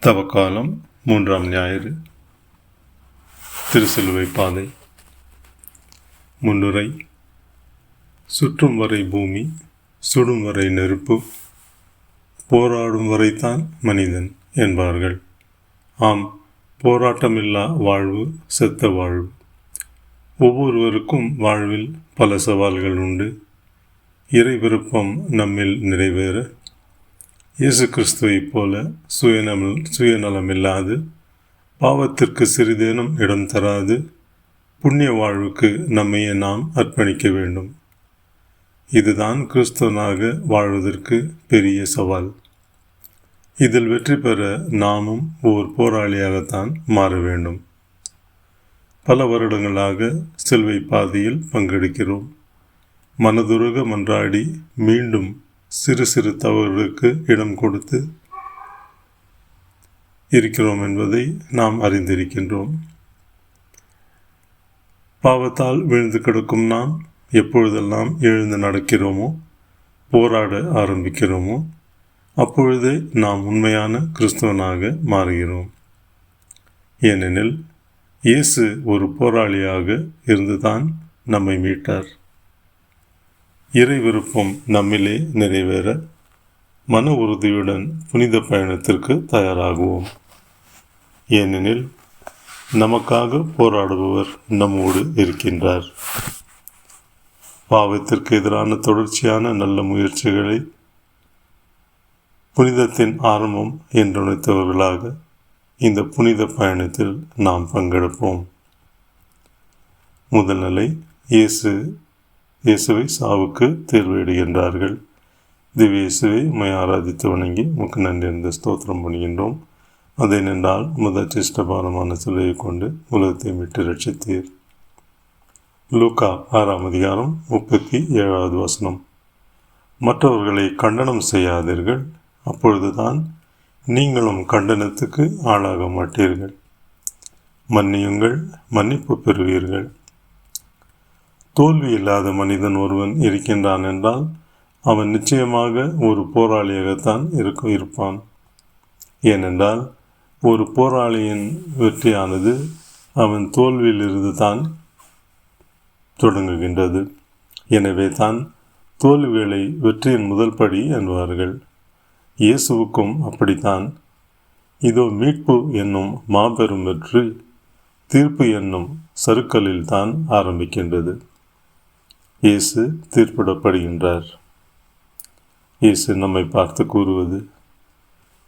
தவக்காலம் 3ஆம் ஞாயிறு. திருசிலுவை பாதை. முன்னுரை. சுற்றும் வரை பூமி, சுடும் வரை நெருப்பு, போராடும் வரைத்தான் மனிதன் என்பார்கள். ஆம், போராட்டமில்லா வாழ்வு செத்த வாழ்வு. ஒவ்வொருவருக்கும் வாழ்வில் பல சவால்கள் உண்டு. இறை விருப்பம் நம்மில் நிறைவேற இயேசு கிறிஸ்துவைப் போல சுயநலமில்லாது, பாவத்திற்கு சிறிதேனும் இடம் தராது, புண்ணிய வாழ்வுக்கு நம்மையே நாம் அர்ப்பணிக்க வேண்டும். இதுதான் கிறிஸ்துவனாக வாழ்வதற்கு பெரிய சவால். இதில் வெற்றி பெற நாமும் ஓர் போராளியாகத்தான் மாற வேண்டும். பல வருடங்களாக சிலுவை பாதையில் பங்கெடுக்கிறோம். மனதுருக மன்றாடி மீண்டும் சிறு சிறு தவறுகளுக்கு இடம் கொடுத்து இருக்கிறோம் என்பதை நாம் அறிந்திருக்கின்றோம். பாவத்தால் விழுந்து கிடக்கும் நாம் எப்பொழுதெல்லாம் எழுந்து நடக்கிறோமோ, போராட ஆரம்பிக்கிறோமோ, அப்பொழுதே நாம் உண்மையான கிறிஸ்தவனாக மாறுகிறோம். ஏனெனில் இயேசு ஒரு போராளியாக இருந்துதான் நம்மை மீட்டார். இறை விருப்பம் நம்மிலே நிறைவேற மன உறுதியுடன் புனித பயணத்திற்கு தயாராகுவோம். ஏனெனில் நமக்காக போராடுபவர் நம்மோடு இருக்கின்றார். பாவத்திற்கு எதிரான தொடர்ச்சியான நல்ல முயற்சிகளை புனிதத்தின் ஆரம்பம் என்று நினைத்தவர்களாக இந்த புனித பயணத்தில் நாம் பங்கெடுப்போம். முதல் நிலை. இயேசுவை சாவுக்கு தேர்விடுகின்றார்கள். திவ்ய இயேசுவை உம்மை ஆராதித்து வணங்கி உமக்கு நன்றி என்ற ஸ்தோத்திரம் பண்ணுகின்றோம். அதை நின்றால் முதற்சிஷ்டபாரமான சிலுவையை கொண்டு உலகத்தை மீட்டு ரட்சித்தீர். லூக்கா 6ஆம் அதிகாரம் 37வது வசனம். மற்றவர்களை கண்டனம் செய்யாதீர்கள், அப்பொழுதுதான் நீங்களும் கண்டனத்துக்கு ஆளாக மாட்டீர்கள். மன்னியுங்கள், மன்னிப்பு பெறுவீர்கள். தோல்வி இல்லாத மனிதன் ஒருவன் இருக்கின்றான் என்றால் அவன் நிச்சயமாக ஒரு போராளியாகத்தான் இருப்பான். ஏனென்றால் ஒரு போராளியின் வெற்றியானது அவன் தோல்வியிலிருந்து தான் தொடங்குகின்றது. எனவே தான் தோல்விகளை வெற்றியின் முதல் படி என்பார்கள். இயேசுவுக்கும் அப்படித்தான். இதோ மீட்பு என்னும் மாபெரும் வெற்றி தீர்ப்பு என்னும் சறுக்கலில் தான் ஆரம்பிக்கின்றது. இயேசு தீர்ப்பிடப்படுகின்றார். இயேசு நம்மை பார்த்து கூறுவது,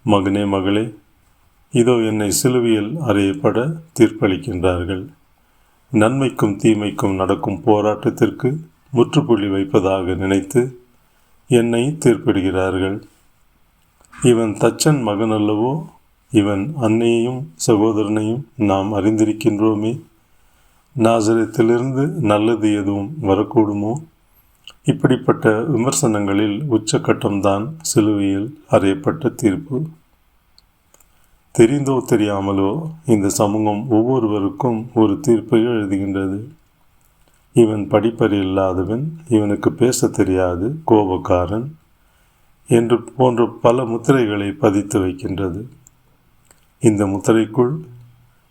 மகனே மகளே, இதோ என்னை சிலுவையில் அறையப்பட தீர்ப்பளிக்கின்றார்கள். நன்மைக்கும் தீமைக்கும் நடக்கும் போராட்டத்திற்கு முற்றுப்புள்ளி வைப்பதாக நினைத்து என்னை தீர்ப்பிடுகிறார்கள். இவன் தச்சன் மகன் அல்லவோ? இவன் அன்னையையும் சகோதரனையும் நாம் அறிந்திருக்கின்றோமே. நாசரேத்திலிருந்து நல்லது எதுவும் வரக்கூடுமோ? இப்படிப்பட்ட விமர்சனங்களில் உச்சக்கட்டம்தான் சிலுவையில் அறையப்பட்ட தீர்ப்பு. தெரிந்தோ தெரியாமலோ இந்த சமூகம் ஒவ்வொருவருக்கும் ஒரு தீர்ப்பை எழுதுகின்றது. இவன் படிப்பறியில்லாதவன், இவனுக்கு பேச தெரியாது, கோபக்காரன் என்று போன்ற பல முத்திரைகளை பதித்து வைக்கின்றது. இந்த முத்திரைக்குள்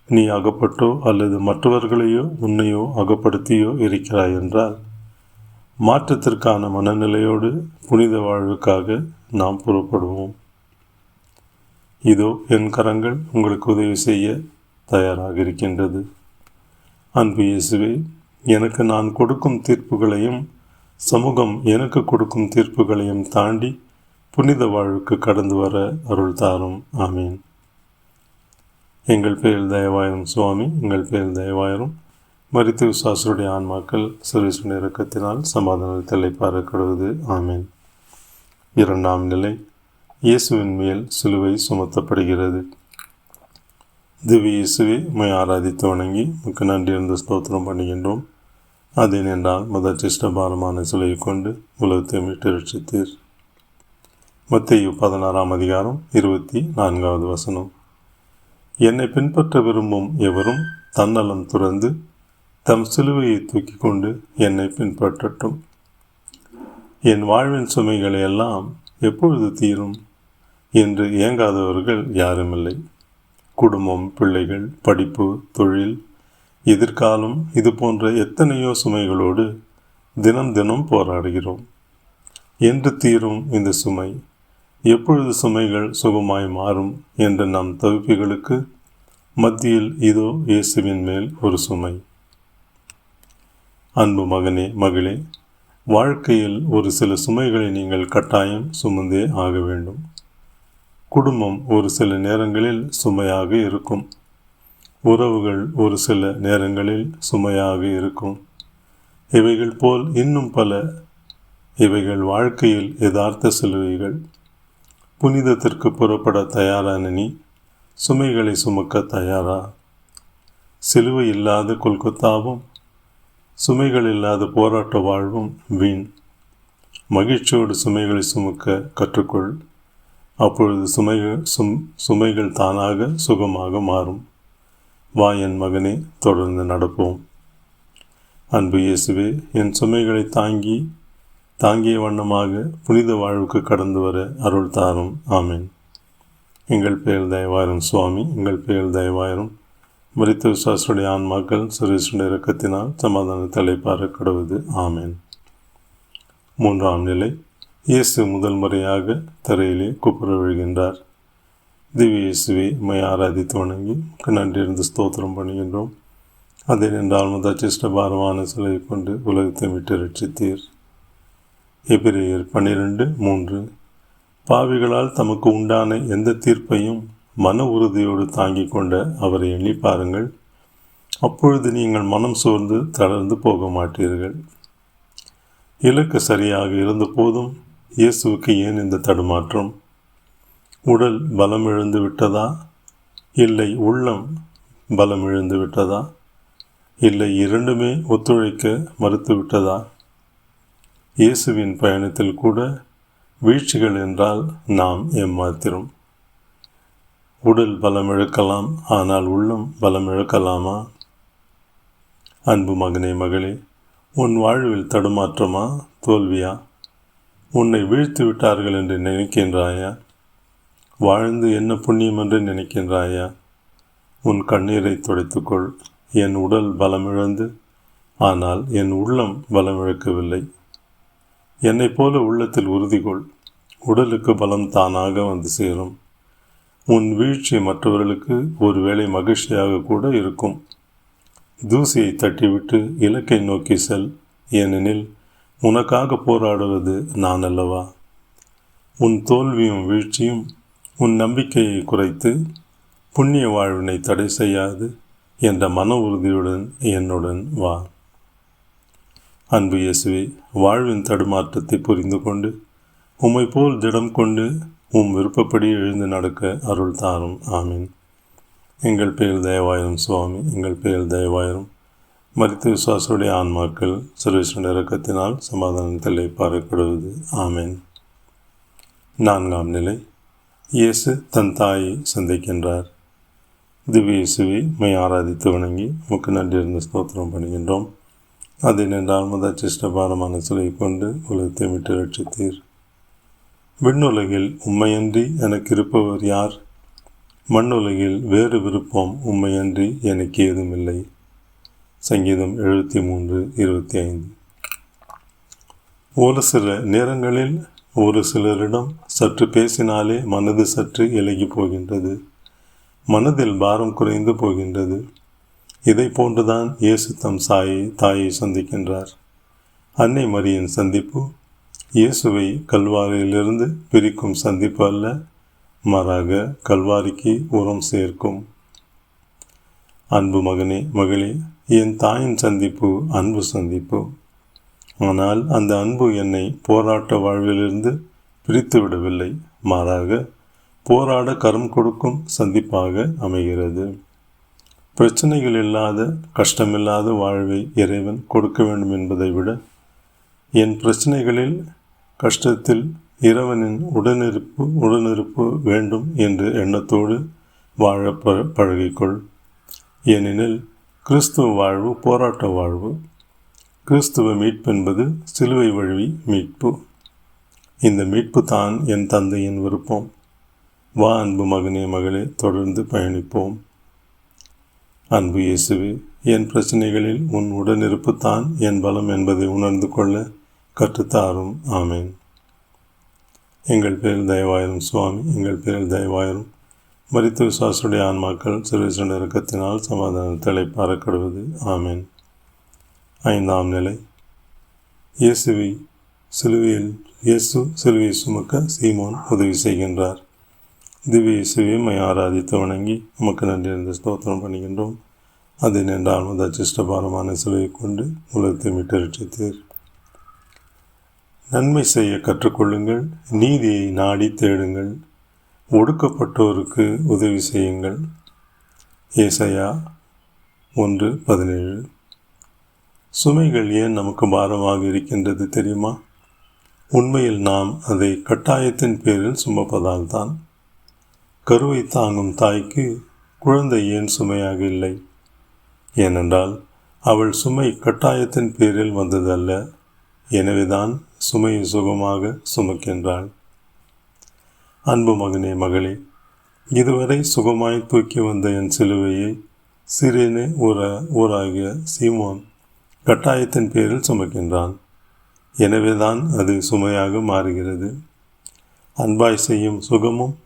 நீ அகப்பட்டோ அல்லது மற்றவர்களையோ உன்னையோ அகப்படுத்தியோ இருக்கிறாய் என்றால் மாற்றத்திற்கான மனநிலையோடு புனித வாழ்வுக்காக நாம் புறப்படுவோம். இதோ என் கரங்கள் உங்களுக்கு உதவி செய்ய தயாராக இருக்கின்றது. அன்பு இயேசுவே, எனக்கு நான் கொடுக்கும் தீர்ப்புகளையும் சமூகம் எனக்கு கொடுக்கும் தீர்ப்புகளையும் தாண்டி புனித வாழ்வுக்கு கடந்து வர அருள் தாரும். ஆமீன். எங்கள் பேரில் தயவாயிரும் சுவாமி, எங்கள் பேரில் தயவாயிரும். மரித்து விசுவாசருடைய ஆன்மாக்கள் சர்வீசுடைய இறக்கத்தினால் சமாதானத்தில் இளைப்பாறப்படுவது. ஆமீன். 2ஆம் நிலை. இயேசுவின் மேல் சிலுவை சுமத்தப்படுகிறது. திவ்ய இயேசுவை உம்மை ஆராதித்து வணங்கி உமக்கு நன்றி என்ற ஸ்தோத்திரம் பண்ணுகின்றோம். அதை நின்றால் முதற்சிஷ்டபாரமான சிலுவையை கொண்டு உலகத்தை மீட்டு ரட்சித்தீர். மத்தேயு 16ஆம் அதிகாரம் 24வது வசனம். என்னை பின்பற்ற விரும்பும் எவரும் தன்னலம் துறந்து தம் சிலுவையை தூக்கி கொண்டு என்னை பின்பற்றட்டும். என் வாழ்வின் சுமைகளை எல்லாம் எப்பொழுது தீரும் என்று ஏங்காதவர்கள் யாருமில்லை. குடும்பம், பிள்ளைகள், படிப்பு, தொழில், எதிர்காலம், இது போன்ற எத்தனையோ சுமைகளோடு தினம் தினம் போராடுகிறோம். என்று தீரும் இந்த சுமை? எப்பொழுது சுமைகள் சுகமாய் மாறும் என்ற நம் தவிப்புகளுக்கு மத்தியில் இதோ இயேசுவின் மேல் ஒரு சுமை. அன்பு மகனே, மகளே, வாழ்க்கையில் ஒரு சில சுமைகளை நீங்கள் கட்டாயம் சுமந்தே ஆக வேண்டும். குடும்பம் ஒரு சில நேரங்களில் சுமையாக இருக்கும். உறவுகள் ஒரு சில நேரங்களில் சுமையாக இருக்கும். இவைகள் போல் இன்னும் பல. இவைகள் வாழ்க்கையில் யதார்த்த சிலுவைகள். புனிதத்திற்கு புறப்பட தயாரான நீ சுமைகளை சுமக்க தயாரா? சிலுவை இல்லாத கொல்கத்தாவும் சுமைகள் இல்லாத போராட்ட வாழ்வும் வீண். மகிழ்ச்சியோடு சுமைகளை சுமக்க கற்றுக்கொள். அப்பொழுது சுமைகள் தானாக சுகமாக மாறும். வா என் மகனே, தொடர்ந்து நடப்போம். அன்பு இயேசுவே, என் சுமைகளை தாங்கிய வண்ணமாக புனித வாழ்வுக்கு கடந்து வர அருள் தாரும். ஆமீன். எங்கள் பெயர் தயவாயிரும் சுவாமி, எங்கள் பெயர் தயவாயிரும். மரித்த விசுவாசுடைய ஆன்மாக்கள் சுரேஷனுடைய இரக்கத்தினால் சமாதானத்தை பார கடவுது. ஆமீன். 3ஆம் நிலை. இயேசு முதல் முறையாக தரையிலே குப்புற விழுகின்றார். திவ்ய இயேசுவை உம்மை ஆராதித்து வணங்கி நன்றியிருந்து ஸ்தோத்திரம் பண்ணுகின்றோம். அதை நின்றால் முதச்சிஷ்ட பாரமான சிலையை கொண்டு உலகத்தை விட்டு ரட்சித்தீர். எபிரேயர் 12:3. பாவிகளால் தமக்கு உண்டான எந்த தீர்ப்பையும் மன உறுதியோடு தாங்கிக் கொண்ட அவரை எண்ணி பாருங்கள். அப்பொழுது நீங்கள் மனம் சோர்ந்து தளர்ந்து போக மாட்டீர்கள். இலக்கு சரியாக இருந்த போதும் இயேசுவுக்கு ஏன் இந்த தடுமாற்றம்? உடல் பலம் இழந்து விட்டதா? இல்லை உள்ளம் பலம் இழந்து விட்டதா? இல்லை இரண்டுமே ஒத்துழைக்க மறுத்து விட்டதா? இயேசுவின் பயணத்தில் கூட வீழ்ச்சிகள் என்றால் நாம் ஏமாத்திரம். உடல் பலம் இழக்கலாம், ஆனால் உள்ளம் பலம் இழக்கலாமா? அன்பு மகனே, மகளே, உன் வாழ்வில் தடுமாற்றமா, தோல்வியா? உன்னை வீழ்த்து விட்டார்கள் என்று நினைக்கின்றாயா? வாழ்ந்து என்ன புண்ணியம் என்று நினைக்கின்றாயா? உன் கண்ணீரை துடைத்துக்கொள். என் உடல் பலமிழந்து, ஆனால் என் உள்ளம் பலமிழக்கவில்லை. என்னைப் போல உள்ளத்தில் உறுதிகொள். உடலுக்கு பலம் தானாக வந்து சேரும். உன் வீழ்ச்சி மற்றவர்களுக்கு ஒருவேளை மகிழ்ச்சியாக கூட இருக்கும். தூசியை தட்டிவிட்டு இலக்கை நோக்கி செல். ஏனெனில் உனக்காக போராடுவது நான் அல்லவா? உன் தோல்வியும் வீழ்ச்சியும் உன் நம்பிக்கையை குறைத்து புண்ணிய வாழ்வினை தடை செய்யாது என்ற மன உறுதியுடன் என்னுடன் வா. அன்பு இயேசுவே, வாழ்வின் தடுமாற்றத்தை புரிந்து கொண்டு உம்மை போல் திடம் கொண்டு உம் விருப்பப்படி எழுந்து நடக்க அருள் தாரும். ஆமீன். எங்கள் பெயர் தயவாயிரும் சுவாமி, எங்கள் பெயர் தயவாயிரும். மரித்த விசுவாசுடைய ஆன்மாக்கள் சுரேஷனுடைய இரக்கத்தினால் சமாதானத்தில் பாரப்படுவது. ஆமீன். 4ஆம் நிலை. இயேசு தன் தாயை சந்திக்கின்றார். திவ்ய இயேசுவை மை ஆராதித்து வணங்கி உமக்கு நன்றியிருந்து ஸ்தோத்திரம் பண்ணுகின்றோம். அதை நின்றால் முதச்சிஷ்ட பாரமான சிலையை கொண்டு உலகத்தை விட்டு ரட்சித்தீர். விண்ணுலகில் உம்மையன்றி எனக்கு இருப்பவர் யார்? மண்ணுலகில் வேறு விருப்பம் உம்மையன்றி எனக்கு ஏதுமில்லை. சங்கீதம் 73:25. ஒரு சில நேரங்களில் ஒரு சிலரிடம் சற்று பேசினாலே மனது சற்று இலகி போகின்றது. மனதில் பாரம் குறைந்து போகின்றது. இதை போன்றுதான் இயேசு தம் தாயை சந்திக்கின்றார். அன்னை மரியின் சந்திப்பு இயேசுவை கல்வாரியிலிருந்து பிரிக்கும் சந்திப்பு அல்ல, மாறாக கல்வாரிக்கு உரம் சேர்க்கும். அன்பு மகனே, மகளே, என் தாயின் சந்திப்பு அன்பு சந்திப்பு. ஆனால் அந்த அன்பு என்னை போராட்ட வாழ்விலிருந்து பிரித்து விடவில்லை, மாறாக போராட கரம் கொடுக்கும் சந்திப்பாக அமைகிறது. பிரச்சனைகள் இல்லாத, கஷ்டமில்லாத வாழ்வை இறைவன் கொடுக்க வேண்டும் என்பதை விட என் பிரச்சனைகளில், கஷ்டத்தில் இறைவனின் உடனிருப்பு வேண்டும் என்ற எண்ணத்தோடு வாழ பழகிக்கொள். ஏனெனில் கிறிஸ்துவ வாழ்வு போராட்ட வாழ்வு. கிறிஸ்துவ மீட்பு என்பது சிலுவை வழி மீட்பு. இந்த மீட்பு தான் என் தந்தையின் விருப்பம். வா அன்பு மகனே மகளே, தொடர்ந்து பயணிப்போம். அன்பு இயேசுவே, என் பிரச்சனைகளில் உன் உடனிருப்பு தான் என் பலம் என்பதை உணர்ந்து கொள்ள கற்றுத்தாரும். ஆமேன். எங்கள் பேரில் தயவாயிரும் சுவாமி, எங்கள் பேரில் தயவாயிரும். மரித்த விசுவாசுடைய ஆன்மாக்கள் சிறுவிசன இறக்கத்தினால் சமாதானத்தை பாரக்கடுவது. ஆமேன். 5ஆம் நிலை. இயேசு சிலுவையை சுமக்க சீமோன் உதவி செய்கின்றார். திவ்ய இயேசுவை மை ஆராதித்து வணங்கி உமக்கு நன்றி என்ற ஸ்தோத்திரம் பண்ணுகின்றோம். அதை நின்றால் முதற்சிஷ்டபாரமான சிலுவையை கொண்டு உலகத்தை மீட்டு ரட்சித்தீர். நன்மை செய்ய கற்றுக்கொள்ளுங்கள், நீதியை நாடி தேடுங்கள், ஒடுக்கப்பட்டோருக்கு உதவி செய்யுங்கள். ஏசாயா 1:17. சுமைகள் ஏன் நமக்கு பாரமாக இருக்கின்றது தெரியுமா? உண்மையில் நாம் அதை கட்டாயத்தின் பேரில் சுமப்பதால் தான். கருவை தாங்கும் தாய்க்கு குழந்தை ஏன் சுமையாக இல்லை? ஏனென்றால் அவள் சுமை கட்டாயத்தின் பேரில் வந்ததல்ல. எனவேதான் சுமையை சுகமாக சுமக்கின்றாள். அன்பு மகனே மகளே, இதுவரை சுகமாய் தூக்கி வந்த என் சிலுவையை சிரேனே ஊராகிய சீமோன் கட்டாயத்தின் பேரில் சுமக்கின்றான். எனவேதான் அது சுமையாக மாறுகிறது. அன்பாய் செய்யும் சுகமும்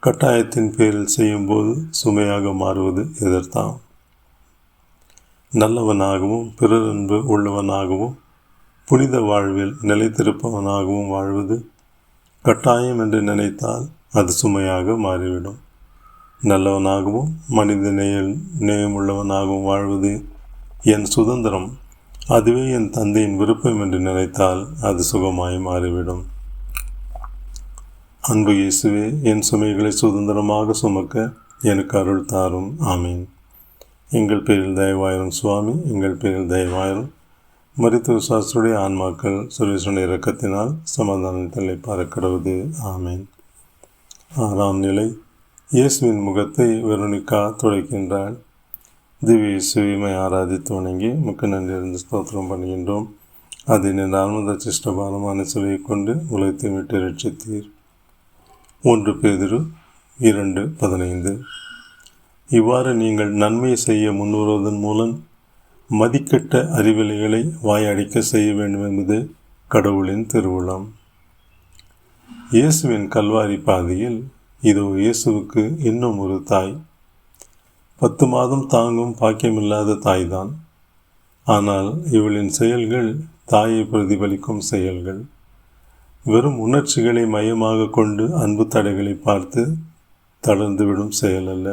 கட்டாயத்தின் பேரில் செய்யும்போது சுமையாக மாறுவது எதற்தான்? நல்லவனாகவும் பிறரன்பு உள்ளவனாகவும் புனித வாழ்வில் நிலைத்திருப்பவனாகவும் வாழ்வது கட்டாயம் என்று நினைத்தால் அது சுமையாக மாறிவிடும். நல்லவனாகவும் மனித நேயமுள்ளவனாகவும் வாழ்வது என் சுதந்திரம், அதுவே என் தந்தையின் விருப்பம் என்று நினைத்தால் அது சுகமாய் மாறிவிடும். அன்பு இயேசுவே, என் சுமைகளை சுதந்திரமாக சுமக்க எனக்கு அருள் தாரும். ஆமீன். எங்கள் பேரில் தயவாயிரும் சுவாமி, எங்கள் பேரில் தயவாயிரும். மரித்த விசுவாசுடைய ஆன்மாக்கள் சுரேஷனுடைய இரக்கத்தினால் சமாதானத்தை பாரக்கடுவது. ஆமீன். 6ஆம் நிலை. இயேசுவின் முகத்தை வெரோனிகா துடைக்கின்றாள். திவ்ய இயேசுவை ஆராதித்து வணங்கி முக்க நன்றி இருந்து ஸ்தோத்திரம் பண்ணுகின்றோம். அதை நின்றால் முதற்சிஷ்டபாரமான சிலையை கொண்டு உலகத்தை விட்டு ரட்சித்தீர். 1 பேதுரு 2:15. இவ்வாறு நீங்கள் நன்மை செய்ய முன்வருவதன் மூலம் மதிக்கட்ட அறிவிலைகளை வாயடிக்க செய்ய வேண்டும் என்பது கடவுளின் திருவுளம். இயேசுவின் கல்வாரி பாதையில் இதோ இயேசுவுக்கு இன்னும் ஒரு தாய். 10 மாதம் தாங்கும் பாக்கியமில்லாத தாய்தான். ஆனால் இவளின் செயல்கள் தாயை பிரதிபலிக்கும் செயல்கள். வெறும் உணர்ச்சிகளை மையமாக கொண்டு அன்பு தடைகளை பார்த்து தளர்ந்துவிடும் செயல் அல்ல.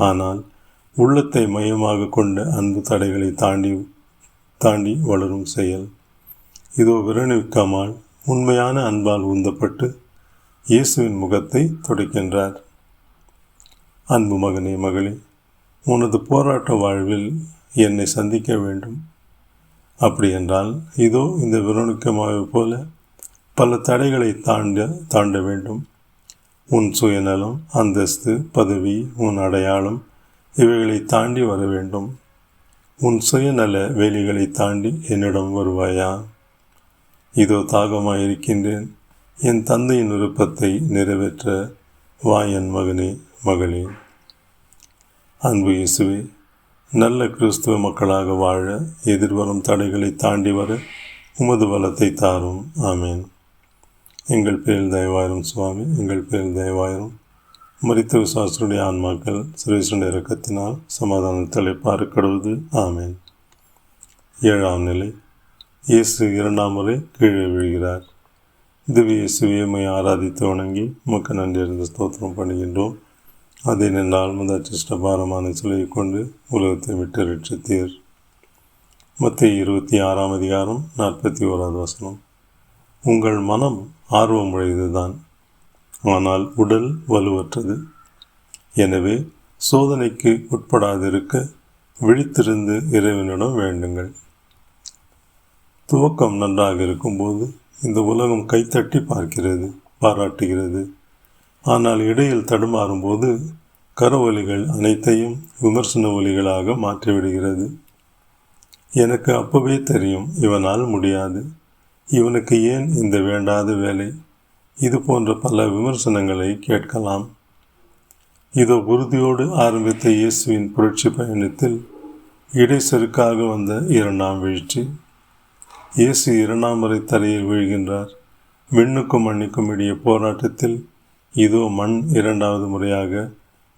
ஆனால் உள்ளத்தை மையமாக கொண்ட அன்பு தடைகளை தாண்டி வளரும் செயல். இதோ வெரோனிகாமால் உண்மையான அன்பால் உந்தப்பட்டு இயேசுவின் முகத்தை துடைக்கின்றார். அன்பு மகனே மகளே, உனது போராட்ட வாழ்வில் என்னை சந்திக்க வேண்டும். அப்படி என்றால் இதோ இந்த வெரோனிகாவை போல பல தடைகளை தாண்ட வேண்டும். உன் சுயநலம், அந்தஸ்து, பதவி, உன் அடையாளம் இவைகளை தாண்டி வர வேண்டும். உன் சுயநல வேலிகளை தாண்டி என்னிடம் வருவாயா? இதோ தாகமாயிருக்கின்றேன். என் தந்தையின் விருப்பத்தை நிறைவேற்ற வா என் மகனே மகளே. அன்பு இயேசுவே, நல்ல கிறிஸ்துவ மக்களாக வாழ எதிர்வரும் தடைகளை தாண்டி வர உமது பலத்தை தாரும். ஆமேன். எங்கள் பேரில் தயவாயிரும் சுவாமி, எங்கள் பேரில் தயவாயிரும். மரித்த விசுவாசுடைய ஆன்மாக்கள் சிறுவிசனுடைய இரக்கத்தினால் சமாதானத்தை பாரக்கடுவது. ஆமேன். 7ஆம் நிலை. இயேசு 2ஆம் முறை கீழே விழுகிறார். திவ்ய இயேசுவை ஆராதித்து வணங்கி உமக்கு நன்றி அறிந்து ஸ்தோத்திரம் பண்ணுகின்றோம். அதை நின்றால் முதற்சிஷ்டபாரமான சிலையை கொண்டு உலகத்தை விட்டு ரட்சித்தீர். மத்தேயு 26ஆம் அதிகாரம் 41வது வசனம். உங்கள் மனம் ஆர்வமுடையதுதான், ஆனால் உடல் வலுவற்றது. எனவே சோதனைக்கு உட்படாதிருக்க விழித்திருந்து இறைவனிடம் வேண்டுங்கள். துவக்கம் நன்றாக இருக்கும்போது இந்த உலகம் கைத்தட்டி பாராட்டுகிறது. ஆனால் இடையில் தடுமாறும்போது கரவொலிகள் அனைத்தையும் விமர்சன ஒலிகளாக மாற்றிவிடுகிறது. எனக்கு அப்பவே தெரியும், இவனால் முடியாது, இவனுக்கு ஏன் இந்த வேண்டாத வேலை, இது போன்ற பல விமர்சனங்களை கேட்கலாம். இதோ உறுதியோடு ஆரம்பித்த இயேசுவின் புரட்சி பயணத்தில் இடைச்செருக்காக வந்த இரண்டாம் வீழ்ச்சி. இயேசு இரண்டாம் முறை தரையில் வீழ்கின்றார். விண்ணுக்கும் மண்ணுக்கும் இடையே போராட்டத்தில் இதோ மண் இரண்டாவது முறையாக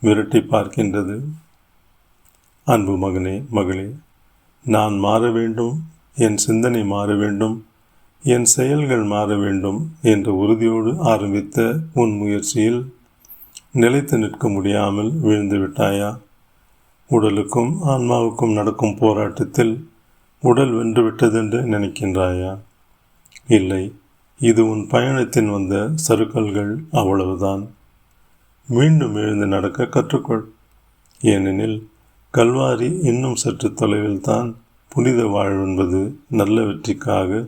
விரட்டி பார்க்கின்றது. அன்பு மகனே, மகளே, நான் மாற வேண்டும், என் சிந்தனை மாற வேண்டும், என் செயல்கள் மாற வேண்டும் என்ற உறுதியோடு ஆரம்பித்த உன் முயற்சியில் நிலைத்து நிற்க முடியாமல் வீழ்ந்து விட்டாயா? உடலுக்கும் ஆன்மாவுக்கும் நடக்கும் போராட்டத்தில் உடல் வென்றுவிட்டதென்று நினைக்கின்றாயா? இல்லை, இது உன் பயணத்தின் வந்த சறுக்கல்கள், அவ்வளவுதான். மீண்டும் எழுந்து நடக்க கற்றுக்கொள். ஏனெனில் கல்வாரி இன்னும் சற்று தொலைவில் தான். புனித வாழ்வென்பது நல்ல வெற்றிக்காக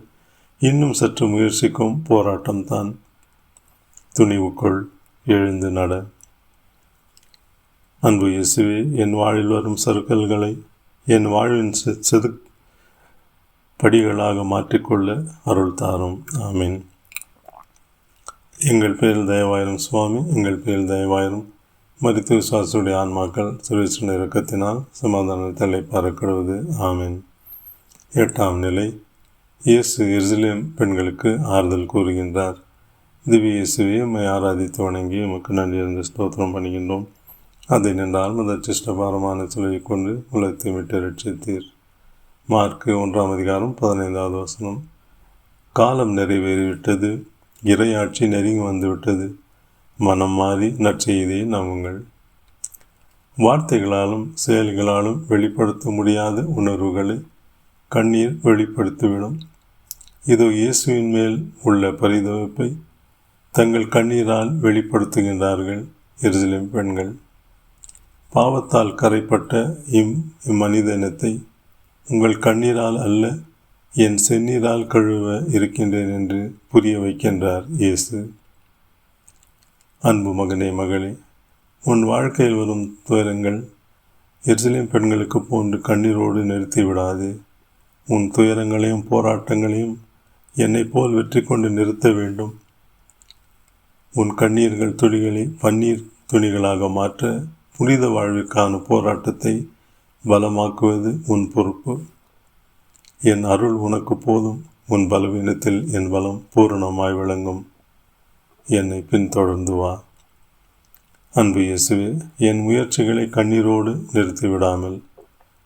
இன்னும் சற்று முயற்சிக்கும் போராட்டம்தான். துணிவுக்குள், எழுந்து நட. அன்பு இயேசுவே, என் வாழ்வில் வரும் சறுக்கல்களை என் வாழ்வின் படிகளாக மாற்றிக்கொள்ள அருள் தாரும். ஆமீன். எங்கள் பேரில் தயவாயிரும் சுவாமி, எங்கள் பேரில் தயவாயிரும். மரித்த விசுவாசுடைய ஆன்மாக்கள் சுரேஷன் இரக்கத்தினால் சமாதானத்தை பறக்கிடுவது. ஆமீன். 8ஆம் நிலை. இயேசு எருசலேம் பெண்களுக்கு ஆறுதல் கூறுகின்றார். திவ்ய இயேசுவே, உம்மை ஆராதித்து வணங்கி உமக்கு நன்றி இருந்து ஸ்தோத்திரம் பண்ணுகின்றோம். அதை நின்றால் முதற்சிஷ்டபாரமான சிலுவை கொண்டு உலகத்தை விட்டு ரட்சித்தீர். மார்க்கு 1ஆம் அதிகாரம் 15வது வசனம். காலம் நிறைவேறிவிட்டது, இறையாட்சி நெருங்கி வந்துவிட்டது. மனம் மாறி நற்செய்தியை நம்புங்கள். வார்த்தைகளாலும் செயல்களாலும் வெளிப்படுத்த முடியாத உணர்வுகளை கண்ணீர் வெளிப்படுத்திவிடும். இதோ இயேசுவின் மேல் உள்ள பரிதவிப்பை தங்கள் கண்ணீரால் வெளிப்படுத்துகின்றார்கள் எருசலேம் பெண்கள். பாவத்தால் கரைப்பட்ட இம்மனித இனத்தை உங்கள் கண்ணீரால் அல்ல, என் செந்நீரால் கழுவ இருக்கின்றேன் என்று புரிய வைக்கின்றார் இயேசு. அன்பு மகனே, மகளே, உன் வாழ்க்கையில் வரும் துயரங்கள் எருசலேம் பெண்களுக்கு போன்று கண்ணீரோடு நிறுத்திவிடாது. உன் துயரங்களையும் போராட்டங்களையும் என்னை போல் வெற்றி கொண்டு நிறுத்த வேண்டும். உன் கண்ணீர்கள் துளிகளை பன்னீர் துணிகளாக மாற்ற புனித வாழ்விற்கான போராட்டத்தை பலமாக்குவது உன் பொறுப்பு. என் அருள் உனக்கு போதும், உன் பலவீனத்தில் என் பலம் பூரணமாய் விளங்கும். என்னை பின்தொடர்ந்து வா. அன்பு இயேசுவே, என் முயற்சிகளை கண்ணீரோடு நிறுத்திவிடாமல்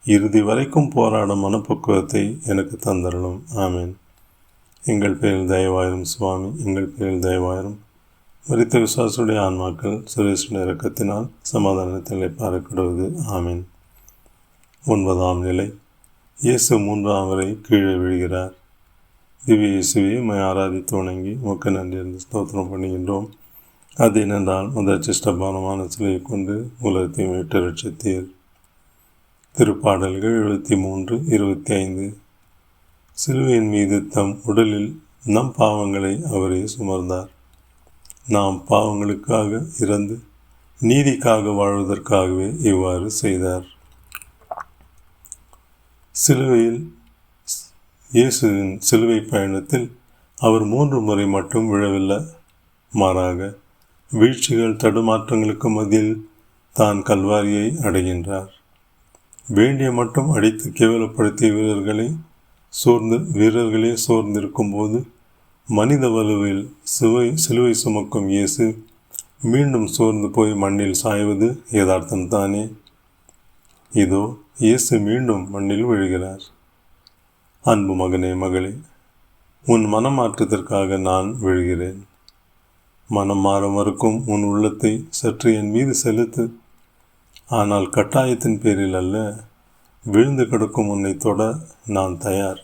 இறுதி வரைக்கும் போராடும் மனப்பக்குவத்தை எனக்கு தந்தரலும். ஆமீன். எங்கள் பேரில் தயவாயிரும் சுவாமி, எங்கள் பேரில் தயவாயிரும். மரித்த விசுவாசுடைய ஆன்மாக்கள் சுரேஷன் இரக்கத்தினால் சமாதானத்தில் பார்க்கிடுவது. ஆமீன். 9ஆம் நிலை. இயேசு 3ஆம் வரை கீழே விழுகிறார். திவ்ய இயேசுவே, உம்மை ஆராதித்து வணங்கி உமக்கு நன்றி என்று ஸ்தோத்திரம் பண்ணுகின்றோம். அது என்னென்றால் முதற்சிஷ்டபானமான சிலையை கொண்டு உலகத்தை மீட்டு ரட்சித்தீர். திருப்பாடல்கள் 73-25. சிலுவையின் மீது தம் உடலில் நம் பாவங்களை அவரே சுமர்ந்தார். நாம் பாவங்களுக்காக இறந்து நீதிக்காக வாழ்வதற்காகவே இவ்வாறு செய்தார். சிலுவையில் இயேசுவின் சிலுவை பயணத்தில் அவர் 3 முறை மட்டும் விழவில்லை. மாறாக வீழ்ச்சிகள் தடுமாற்றங்களுக்கு மத்தியில் தான் கல்வாரியை அடைகின்றார். வேண்டிய மட்டும் அடித்து கேவலப்படுத்திய வீரர்களே சோர்ந்திருக்கும் போது மனித வலுவில் சிலுவை சுமக்கும் இயேசு மீண்டும் சோர்ந்து போய் மண்ணில் சாய்வது யதார்த்தம்தானே. இதோ இயேசு மீண்டும் மண்ணில் விழுகிறார். அன்பு மகனே, மகளே, உன் மனமாற்றத்திற்காக நான் விழுகிறேன். மனம் மாற மறுக்கும் உன் உள்ளத்தை சற்று என் மீது செலுத்து. ஆனால் கட்டாயத்தின் பேரில் அல்ல. விழுந்து கிடக்கும் உன்னை தொட நான் தயார்.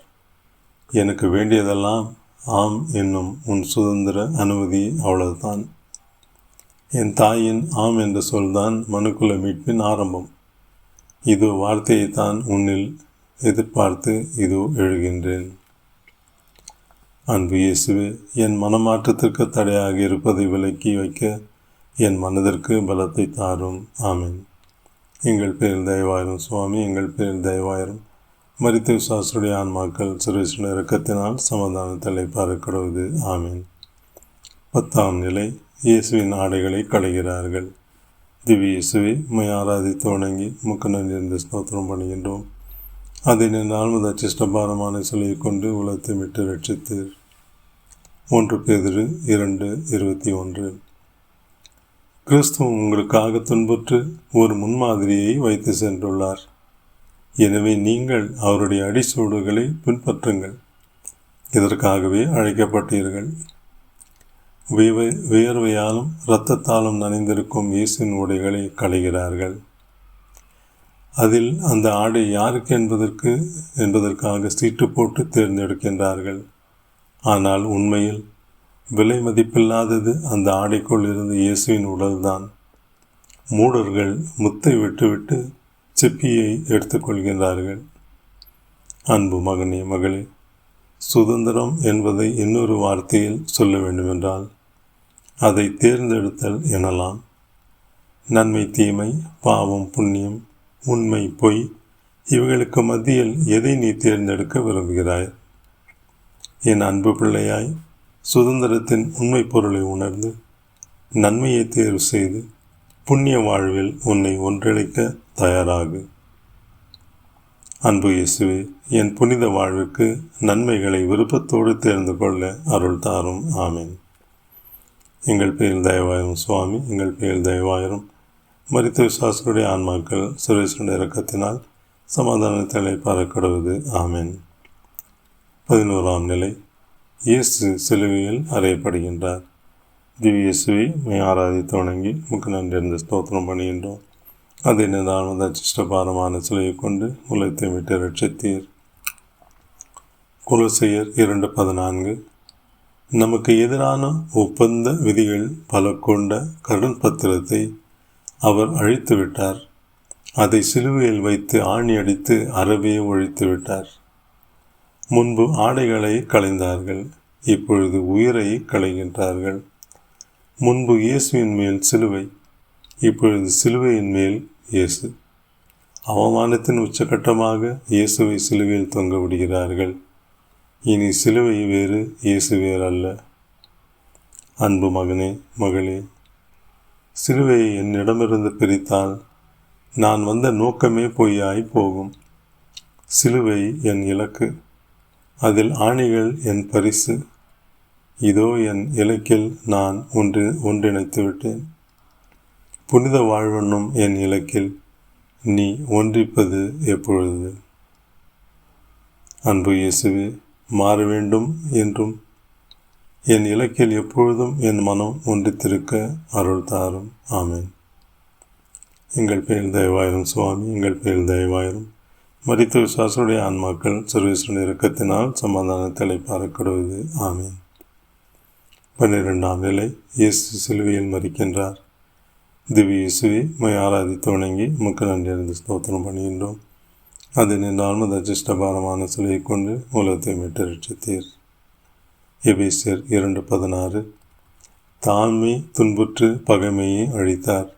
எனக்கு வேண்டியதெல்லாம் ஆம் என்னும் உன் சுதந்திர அனுமதி, அவ்வளவுதான். என் தாயின் ஆம் என்ற சொல்தான் மனுக்குல மீட்பின் ஆரம்பம். இதோ வார்த்தையைத்தான் உன்னில் எதிர்பார்த்து இதோ எழுகின்றேன். அன்பு இயேசுவே, என் மனமாற்றத்திற்கு தடையாக இருப்பதை விலக்கி வைக்க என் மனதிற்கு பலத்தை தாரும். ஆமீன். எங்கள் பேரில் தயவாயிரும் சுவாமி, எங்கள் பேரில் தயவாயிரும். மரித்த விசுவாசுடைய ஆன்மாக்கள் சுரேஷன் இரக்கத்தினால் சமாதானத்தை பார்க்கிறது. ஆமீன். 10ஆம் நிலை. இயேசுவின் ஆடைகளை களைகிறார்கள். திவ்ய இயேசுவை உம்மை ஆராதித்து வணங்கி உமக்கு நன்றி ஸ்தோத்திரம் பண்ணுகின்றோம். அதை நின்றால் முதற்சிஷ்டபாரமான சிலையை கொண்டு உலகத்தை விட்டு ரட்சித்தீர். 1 பேதுரு 2:21. கிறிஸ்துவ உங்களுக்காக துன்புற்று ஒரு முன்மாதிரியை வைத்து சென்றுள்ளார். எனவே நீங்கள் அவருடைய அடிச்சூடுகளை பின்பற்றுங்கள். இதற்காகவே அழைக்கப்பட்டீர்கள். வியர்வையாலும் இரத்தத்தாலும் நனைந்திருக்கும் இயேசுவின் உடைகளை களைகிறார்கள். அதில் அந்த ஆடை யாருக்கு என்பதற்காக சீட்டு போட்டு தேர்ந்தெடுக்கின்றார்கள். ஆனால் உண்மையில் விலை மதிப்பில்லாதது அந்த ஆடைக்குள் இருந்த இயேசுவின் உடல்தான். மூடர்கள் முத்தை விட்டுவிட்டு சிப்பியை எடுத்துக்கொள்கின்றார்கள். அன்பு மகனே மகளே, சுதந்திரம் என்பதை இன்னொரு வார்த்தையில் சொல்ல வேண்டுமென்றால் அதை தேர்ந்தெடுத்தல் எனலாம். நன்மை தீமை, பாவம் புண்ணியம், உண்மை பொய், இவைகளுக்கு மத்தியில் எதை நீ தேர்ந்தெடுக்க விரும்புகிறாய்? என் அன்பு பிள்ளையாய், சுதந்திரத்தின் உண்மை பொருளை உணர்ந்து நன்மையை தேர்வு செய்து புண்ணிய வாழ்வில் உன்னை ஒன்றிணைக்க தயாராகு. அன்பு இயேசுவே, என் புனித வாழ்வுக்கு நன்மைகளை விருப்பத்தோடு தேர்ந்து கொள்ள அருள் தாரும். ஆமேன். எங்கள் பேரில் தயவாயிரும் சுவாமி, எங்கள் பேரில் தயவாயிரும். மரித்த விசுவாசிகளுடைய ஆன்மாக்கள் சுரேசனுடைய இரக்கத்தினால் சமாதானத்தை பறக்கடுவது. ஆமேன். 11ஆம் நிலை. இயேசு சிலுவையில் அறையப்படுகின்றார். திவ்ய இயேசுவை மை ஆராதித்து வணங்கி உமக்கு நன்றி ஸ்தோத்திரம் பண்ணுகின்றோம். அதை நின்றால் அச்சிஷ்டபாரமான சிலையை கொண்டு உலகத்தை விட்டு ரட்சித்தீர். கொலோசையர் 2:14. நமக்கு எதிரான ஒப்பந்த விதிகள் பல கொண்ட கடன் பத்திரத்தை அவர் அழித்து விட்டார். அதை சிலுவையில் வைத்து ஆணி அடித்து அறவே ஒழித்து விட்டார். முன்பு ஆடைகளை களைந்தார்கள், இப்பொழுது உயிரை களைகின்றார்கள். முன்பு இயேசுவின் மேல் சிலுவை, இப்பொழுது சிலுவையின் மேல் இயேசு. அவமானத்தின் உச்சகட்டமாக இயேசுவை சிலுவையில் தொங்க விடுகிறார்கள். இனி சிலுவை வேறு, இயேசு வேறு அல்ல. அன்பு மகனே மகளே, சிலுவையை என்னிடமிருந்து பிரித்தால் நான் வந்த நோக்கமே பொய்யாய் போகும். சிலுவை என் இலக்கு, அதில் ஆணிகள் என் பரிசு. இதோ என் இலக்கில் நான் ஒன்றிணைத்து விட்டேன். புனித வாழ்வென்னும் என் இலக்கில் நீ ஒன்றிப்பது எப்பொழுது? அன்பு இயேசுவே, மாற வேண்டும் என்றும் என் இலக்கில் எப்பொழுதும் என் மனம் ஒன்றித்திருக்க அருள் தாரும். ஆமேன். எங்கள் பேரில் தயவாயிரும் சுவாமி, எங்கள் பேரில் தயவாயிரும். மரித்த விசுவாசுடைய ஆன்மாக்கள் சர்வேஸ்வரன் இரக்கத்தினால் சமாதானத்தை பறக்கடுவது. ஆமேன். 12ஆம் நிலை. இயேசு சிலுவையில் மரிக்கின்றார். திவ்ய இயேசுவை மை ஆராதித்து வணங்கி உமக்கு நன்றி ஸ்தோத்திரம் பண்ணுகின்றோம். அது நின்றால் அச்சிஷ்டபாரமான சிலையை கொண்டு உலகத்தை மீட்டு ரட்சித்தீர். எபேசியர் 2:16. தாழ்மை துன்புற்று பகைமையை அழித்தார்.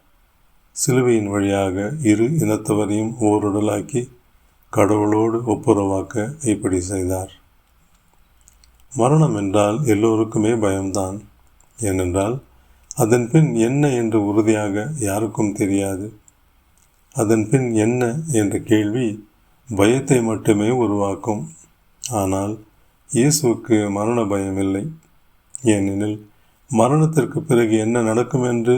சிலுவையின் வழியாக இரு இனத்தவரையும் ஓருடலாக்கி கடவுளோடு ஒப்புரவாக்க இப்படி செய்தார். மரணம் என்றால் எல்லோருக்குமே பயம்தான். ஏனென்றால் அதன் பின் என்ன என்று உறுதியாக யாருக்கும் தெரியாது. அதன் பின் என்ன என்ற கேள்வி பயத்தை மட்டுமே உருவாக்கும். ஆனால் இயேசுவுக்கு மரண பயம் இல்லை. ஏனெனில் மரணத்திற்கு பிறகு என்ன நடக்கும் என்று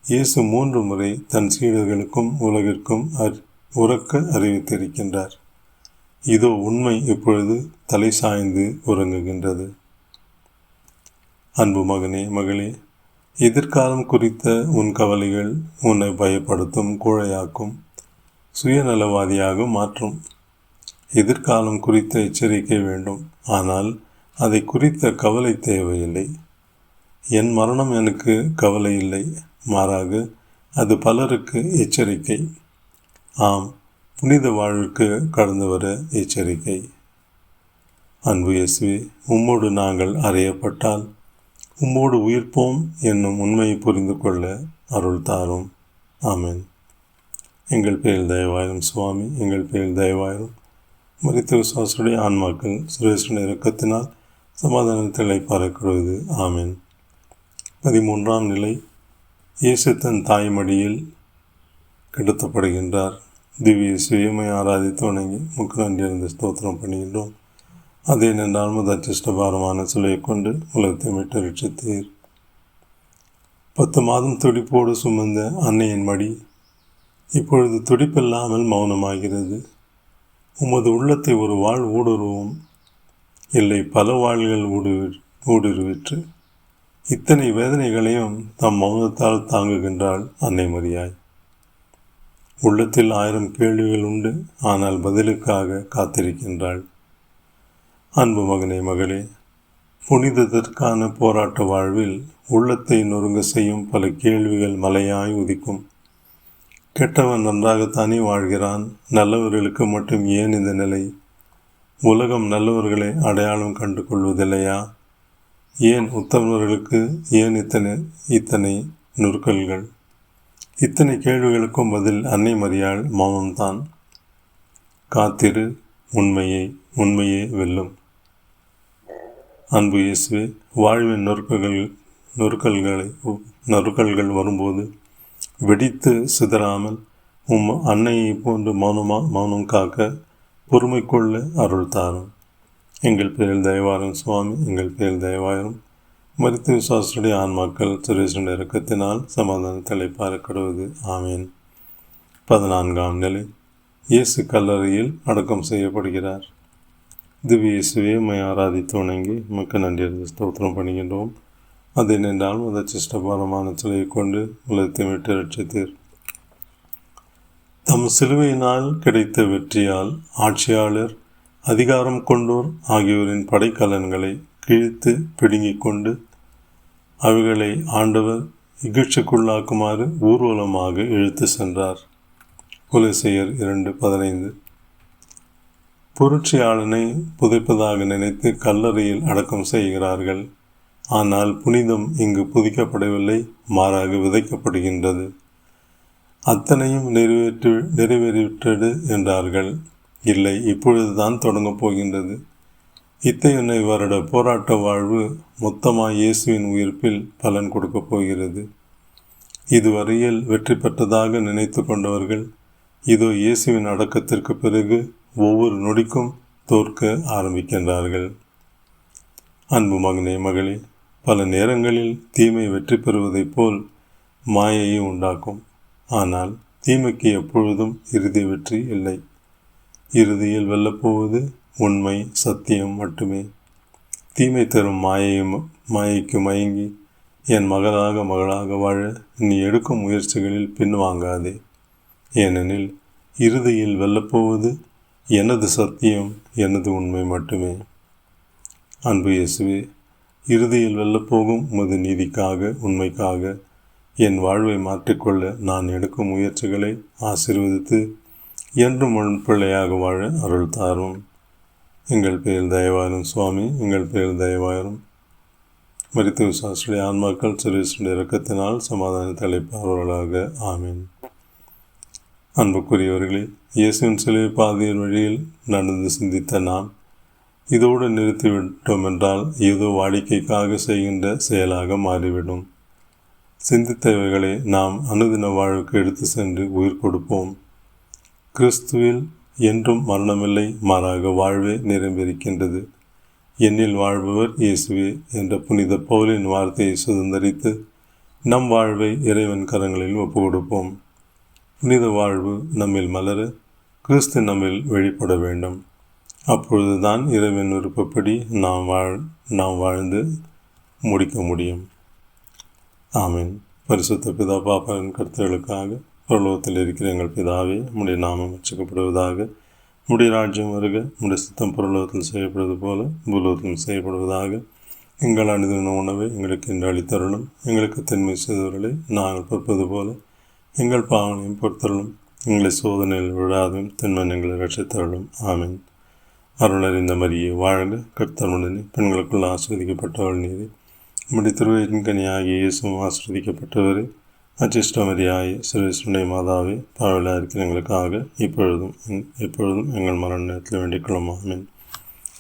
இயேசு 3 முறை தன் சீடர்களுக்கும் உலகிற்கும் உரக்க அறிவித்திருக்கின்றார். இதோ உண்மை இப்பொழுது தலை சாய்ந்து உறங்குகின்றது. அன்பு மகனே மகளே, எதிர்காலம் குறித்த உன் கவலைகள் உன்னை பயப்படுத்தும், கோழையாக்கும், சுயநலவாதியாக மாற்றும். எதிர்காலம் குறித்த எச்சரிக்கை வேண்டும், ஆனால் அதை குறித்த கவலை தேவையில்லை. என் மரணம் எனக்கு கவலை இல்லை, மாறாக அது பலருக்கு எச்சரிக்கை. ஆம், புனித வாழ்விற்கு கடந்து வர எச்சரிக்கை. அன்பு இயேசுவே, உம்மோடு நாங்கள் அறையப்பட்டால் உம்மோடு உயிர்ப்போம் என்னும் உண்மையை புரிந்து கொள்ள அருள் தாரும். ஆமேன். எங்கள் பேரில் தயவாயிரும் சுவாமி, எங்கள் பேரில் தயவாயிரும். மரித்த விசுவாசுடைய ஆன்மாக்கள் சுரேஸ்வரன் இரக்கத்தினால் சமாதானத்தை பறக்கிறது. ஆமேன். 13ஆம் நிலை, இயேசு தன் தாய்மடியில் கிடத்தப்படுகின்றார். திவ்ய சுயமை ஆராதித்து வணங்கி நன்றியறிந்து ஸ்தோத்திரம் பண்ணுகின்றோம். அதே நின்றால் முதற்சிஷ்டபாரமான சிலையை கொண்டு உலகத்தை மீட்டு ரட்சித்தீர். 10 மாதம் துடிப்போடு சுமந்த அன்னையின் மடி இப்பொழுது துடிப்பில்லாமல் மௌனமாகிறது. உமது உள்ளத்தை ஒரு வாழ் ஊடுருவும், இல்லை பல வாள்கள் ஊடுருவிற்று. இத்தனை வேதனைகளையும் தம் மௌனத்தால் தாங்குகின்றாள் அன்னை மரியாய். உள்ளத்தில் 1000 கேள்விகள் உண்டு, ஆனால் பதிலுக்காக காத்திருக்கின்றாள். அன்பு மகனே மகளே, புனிதத்திற்கான போராட்ட வாழ்வில் உள்ளத்தை நொறுங்க செய்யும் பல கேள்விகள் மலையாய் உதிக்கும். கெட்டவன் நன்றாகத்தானே வாழ்கிறான், நல்லவர்களுக்கு மட்டும் ஏன் இந்த நிலை? உலகம் நல்லவர்களை அடையாளம் கண்டு கொள்வதில்லையா? ஏன் உத்தமர்களுக்கு ஏன் இத்தனை நுறுக்கல்கள்? இத்தனை கேள்விகளுக்கும் பதில் அன்னை மரியாள் மௌனம்தான். காத்திரு, உண்மையே வெல்லும். அன்பு இயேசுவே, வாழ்வின் நொறுக்கல்கள் வரும்போது வெடித்து சிதறாமல் அன்னையை போன்று மௌனம் காக்க பொறுமை கொள்ள அருள் தாரும். எங்கள் பேரில் தயவாரும் சுவாமி, எங்கள் பேரில் தயவாரும். மரித்த விசுவாசுடைய ஆன்மாக்கள் சுரேஷனுடைய இறக்கத்தினால் சமாதானத்தை பார்க்கடுவது. ஆமீன். 14ஆம் நிலை, இயேசு கல்லறையில் அடக்கம் செய்யப்படுகிறார். திவ்ய இயேசுவே, உம்மை ஆராதித்து வணங்கி நன்றியறிந்து ஸ்தோத்திரம் பண்ணுகின்றோம். அதை நின்றால் முதற்சிஷ்டபாரமான சிலையை கொண்டு உலகத்தை விட்டு ரட்சித்தீர். தம் சிலுவையினால் கிடைத்த வெற்றியால் ஆட்சியாளர், அதிகாரம் கொண்டோர் ஆகியோரின் படைக்கலன்களை கிழித்து பிடுங்கிக் கொண்டு அவைகளை ஆண்டவர் இகழ்ச்சிக்குள்ளாக்குமாறு ஊர்வலமாக இழுத்து சென்றார். கொலைசெயர் 2:15. புரட்சியாளனை புதைப்பதாக நினைத்து கல்லறையில் அடக்கம் செய்கிறார்கள். ஆனால் புனிதம் இங்கு புதைக்கப்படவில்லை, மாறாக விதைக்கப்படுகின்றது. அத்தனையும் நிறைவேறிவிட்டது என்றார்கள். இல்லை, இப்பொழுதுதான் தொடங்கப் போகின்றது. இத்தனை வருட போராட்ட வாழ்வு மொத்தமாய் இயேசுவின் உயிர்ப்பில் பலன் கொடுக்கப் போகிறது. இதுவரையில் வெற்றி பெற்றதாக நினைத்து கொண்டவர்கள் இதோ இயேசுவின் அடக்கத்திற்கு பிறகு ஒவ்வொரு நொடிக்கும் தோற்க ஆரம்பிக்கின்றார்கள். அன்பு மகனே மகளே, பல நேரங்களில் தீமை வெற்றி பெறுவதைப் போல் மாயையை உண்டாக்கும். ஆனால் தீமைக்கு எப்பொழுதும் இறுதி வெற்றி இல்லை. இறுதியில் வெல்லப்போவது உண்மை, சத்தியம் மட்டுமே. தீமை தரும் மாயைக்கு மயங்கி என் மகளாக வாழ நீ எடுக்கும் முயற்சிகளில் பின்வாங்காதே. ஏனெனில் இறுதியில் வெல்லப்போவது எனது சத்தியம், எனது உண்மை மட்டுமே. அன்பு இயேசுவே, இறுதியில் வெல்லப்போகும் உமது நீதிக்காக, உண்மைக்காக என் வாழ்வை மாற்றிக்கொள்ள நான் எடுக்கும் முயற்சிகளை ஆசீர்வதித்து என்றும் உன் பிள்ளையாக வாழ அருள் தாரும். எங்கள் பேரில் தயவாரும் சுவாமி, எங்கள் பேரில் தயவாரும். மரித்த விசுவாசுடைய ஆன்மாக்கள் சுரேஷனுடைய இறக்கத்தினால் சமாதானத்தை அளிப்பார்களாக. ஆமீன். அன்புக்குரியவர்களே, இயேசுவின் சிலை பாதையின் வழியில் நடந்து சிந்தித்த நாம் இதோடு நிறுத்திவிட்டோம் என்றால் ஏதோ வாடிக்கைக்காக செய்கின்ற செயலாக மாறிவிடும். சிந்தித்தவைகளை நாம் அனுதின வாழ்வுக்கு எடுத்து சென்று உயிர் கொடுப்போம். கிறிஸ்துவில் என்றும் மரணமில்லை, மாறாக வாழ்வே நிறைந்திருக்கின்றது. என்னில் வாழ்பவர் இயேசுவே என்ற புனித பவுலின் வார்த்தையை சுதந்திரித்து நம் வாழ்வை இறைவன் கரங்களில் ஒப்பு கொடுப்போம். புனித வாழ்வு நம்மில் மலர கிறிஸ்து நம்மில் வெளிப்பட வேண்டும். அப்பொழுதுதான் இறைவன் விருப்பப்படி நாம் வாழ்ந்து முடிக்க முடியும். ஆமீன். பரிசுத்த பிதா பாப்பாவின் கருத்துகளுக்காக பரலோகத்தில் இருக்கிற எங்கள் பிதாவே, உம்முடைய நாமம் உச்சரிக்கப்படுவதாக, உம்முடைய ராஜ்யம் வருக, உம்முடைய சித்தம் பரலோகத்தில் செய்யப்படுவது போல பூலோகத்தில் செய்யப்படுவதாக. எங்கள் அனுதின உணவை எங்களுக்கு இன்று அளித்தருளும். எங்களுக்கு தின்மை செய்தவர்களை நாங்கள் பொறுப்பது போல எங்கள் பாவனையும் பொறுத்தருளும். எங்களை சோதனையில் விழாதும் தின்மை எங்களை ரட்சித்தருளும். ஆமீன். அருளறிந்த மரியே வாழ்க, கர்த்தருடனே பெண்களுக்குள் ஆஸ்வதிக்கப்பட்டவள் நீரே. உம்முடைய திருவயிற்றின் கனியாகிய இயேசுவும் ஆஸ்வதிக்கப்பட்டவரே. அச்சிஷ்டமரியாய் சுரேஷனுடைய மாதாவே, பாவலாக இருக்கிற எங்களுக்காக எப்பொழுதும் எங்கள் மரண நேரத்தில் வேண்டிக் கொள்ளும். ஆமீன்.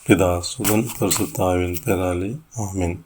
பிதா சுதன் பரிசுத்த ஆவியின் பேராலே. ஆமீன்.